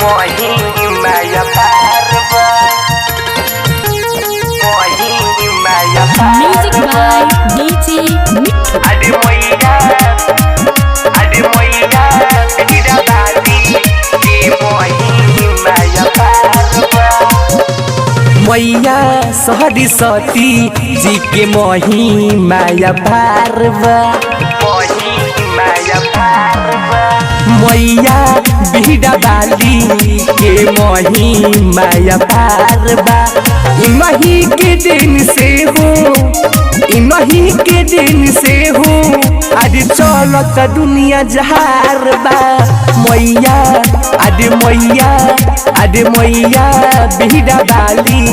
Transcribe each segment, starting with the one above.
महिमाया पारवा महिमाया Music Parwa by DJ Mithu. अरे मैया हीरा बाती के महिमाया पारवा मैया सहरी सती जी के महिमाया पारवा महिमाया पारवा मैया बीड़ा बाली के महिमाया पारवा इमही के दिन से हो इमही के दिन से हो आज चलत दुनिया जहार बा मैया अरे मैया बीड़ा बाली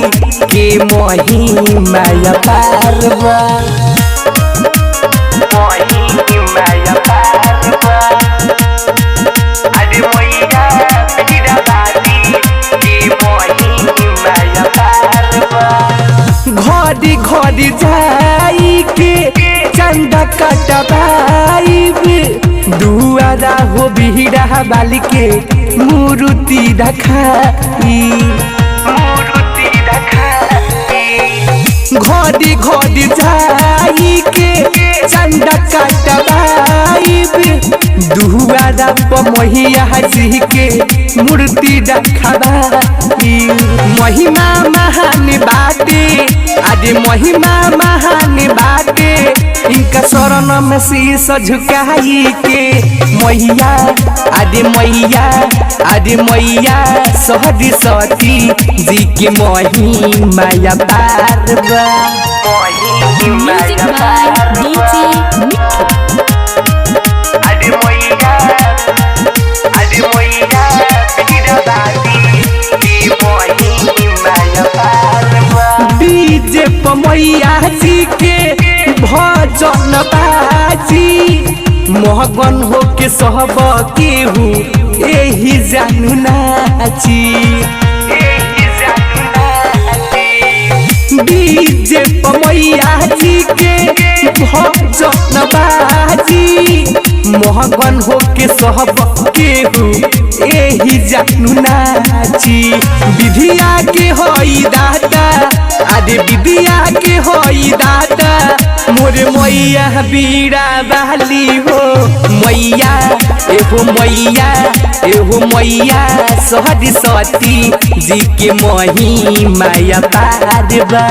के महिमाया पारवा महिमाया पारवा अरे मैया बीड़ा बाली के महिमाया पारवा घड़ी घड़ी जाई के चंदा कटबाईब दुआरा हो बीड़ा बाली के मूर्ति रखाई घड़ी घड़ी जाई के चंदा कटबाईब दुआरा पर मैया जी के मूर्ति रखबाई महिमा महान बाटे अरे महिमा महान बाटे इनका शरण में शीश झुकाई के मैया अरे मैया सहरी सती जी के महिमाया Parwa Music by DJ Mithu. अरे मैया बीड़ा बाली के महिमाया पारवा डीजे पर मैया जी के भजन बाजी मोहगन हो के सब केहू एही जानू नाची डीजे पर मैया जी के भजन बाजी मोहगन हो के सब केहू एही जानू नाची विधिया के होई दाता अरे विधिया के होई दाता मोरे मैया बीड़ा बाली हो मैया एहो मैया सहरी सती जी के महिमाया पारवा।